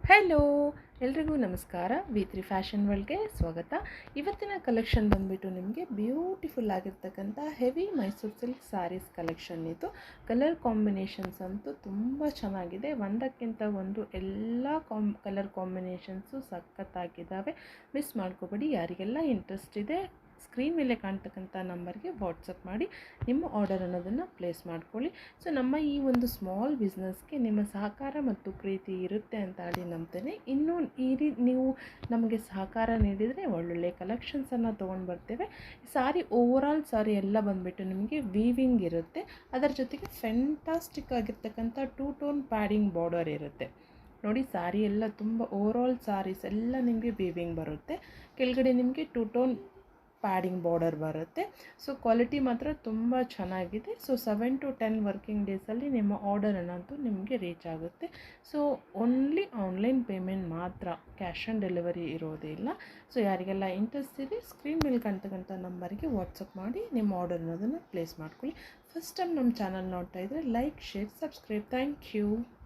Hello, ಎಲ್ರಿಗೂ ನಮಸ್ಕಾರ. ವಿ3 fashion ವರ್ಲ್ಡ್ಗೆ ಸ್ವಾಗತ. ಇವತ್ತಿನ ಕಲೆಕ್ಷನ್ ಬಂದುಬಿಟ್ಟು ನಿಮಗೆ ಬ್ಯೂಟಿಫುಲ್ ಆಗಿರ್ತಕ್ಕಂಥ heavy Mysuru silk sarees collection ಇದು. ಕಲರ್ ಕಾಂಬಿನೇಷನ್ಸ್ ಅಂತೂ ತುಂಬ ಚೆನ್ನಾಗಿದೆ. ಒಂದಕ್ಕಿಂತ ಒಂದು ಎಲ್ಲ ಕಲರ್ ಕಾಂಬಿನೇಷನ್ಸು ಸಖತ್ತಾಗಿದ್ದಾವೆ. ಮಿಸ್ ಮಾಡ್ಕೋಬೇಡಿ. ಯಾರಿಗೆಲ್ಲ ಇಂಟ್ರೆಸ್ಟ್ ಇದೆ ಸ್ಕ್ರೀನ್ ಮೇಲೆ ಕಾಣ್ತಕ್ಕಂಥ ನಂಬರ್ಗೆ ವಾಟ್ಸಪ್ ಮಾಡಿ ನಿಮ್ಮ ಆರ್ಡರ್ ಅನ್ನೋದನ್ನು ಪ್ಲೇಸ್ ಮಾಡ್ಕೊಳ್ಳಿ. ಸೊ ನಮ್ಮ ಈ ಒಂದು ಸ್ಮಾಲ್ ಬಿಸ್ನೆಸ್ಗೆ ನಿಮ್ಮ ಸಹಕಾರ ಮತ್ತು ಪ್ರೀತಿ ಇರುತ್ತೆ ಅಂತ ಹೇಳಿ ನಂಬ್ತೇನೆ. ಇನ್ನೂ ನೀವು ನಮಗೆ ಸಹಕಾರ ನೀಡಿದರೆ ಒಳ್ಳೊಳ್ಳೆ ಕಲೆಕ್ಷನ್ಸನ್ನು ತೊಗೊಂಡು ಬರ್ತೇವೆ. ಸಾರಿ ಓವರಾಲ್ ಸಾರಿ ಎಲ್ಲ ಬಂದುಬಿಟ್ಟು ನಿಮಗೆ ವೀವಿಂಗ್ ಇರುತ್ತೆ. ಅದರ ಜೊತೆಗೆ ಫೆಂಟಾಸ್ಟಿಕ್ ಆಗಿರ್ತಕ್ಕಂಥ 2 ಟೋನ್ ಪ್ಯಾಡಿಂಗ್ ಬಾರ್ಡರ್ ಇರುತ್ತೆ. ನೋಡಿ, ಸಾರಿ ಎಲ್ಲ ತುಂಬ ಓವರಾಲ್ ಸಾರೀಸ್ ಎಲ್ಲ ನಿಮಗೆ ವೀವಿಂಗ್ ಬರುತ್ತೆ. ಕೆಳಗಡೆ ನಿಮಗೆ 2 ಟೋನ್ ಪ್ಯಾಡಿಂಗ್ ಬಾರ್ಡರ್ ಬರುತ್ತೆ. ಸೊ ಕ್ವಾಲಿಟಿ ಮಾತ್ರ ತುಂಬ ಚೆನ್ನಾಗಿದೆ. ಸೊ 7 to 10 ವರ್ಕಿಂಗ್ ಡೇಸಲ್ಲಿ ನಿಮ್ಮ ಆರ್ಡರ್ ಅನ್ನೋದು ನಿಮಗೆ ರೀಚ್ ಆಗುತ್ತೆ. ಸೊ ಓನ್ಲಿ ಆನ್ಲೈನ್ ಪೇಮೆಂಟ್ ಮಾತ್ರ, ಕ್ಯಾಶ್ ಆನ್ ಡೆಲಿವರಿ ಇರೋದಿಲ್ಲ. ಸೊ ಯಾರಿಗೆಲ್ಲ ಇಂಟ್ರೆಸ್ಟ್ ಇದೆ ಸ್ಕ್ರೀನ್ ಮೇಲೆ ಕಾಣ್ತಕ್ಕಂಥ ನಂಬರ್ಗೆ ವಾಟ್ಸಪ್ ಮಾಡಿ ನಿಮ್ಮ ಆರ್ಡರ್ ಅನ್ನೋದನ್ನು ಪ್ಲೇಸ್ ಮಾಡ್ಕೊಳ್ಳಿ. ಫಸ್ಟ್ ಟೈಮ್ ನಮ್ಮ ಚಾನಲ್ ನೋಡ್ತಾ ಇದ್ದರೆ like, share, subscribe. Thank you.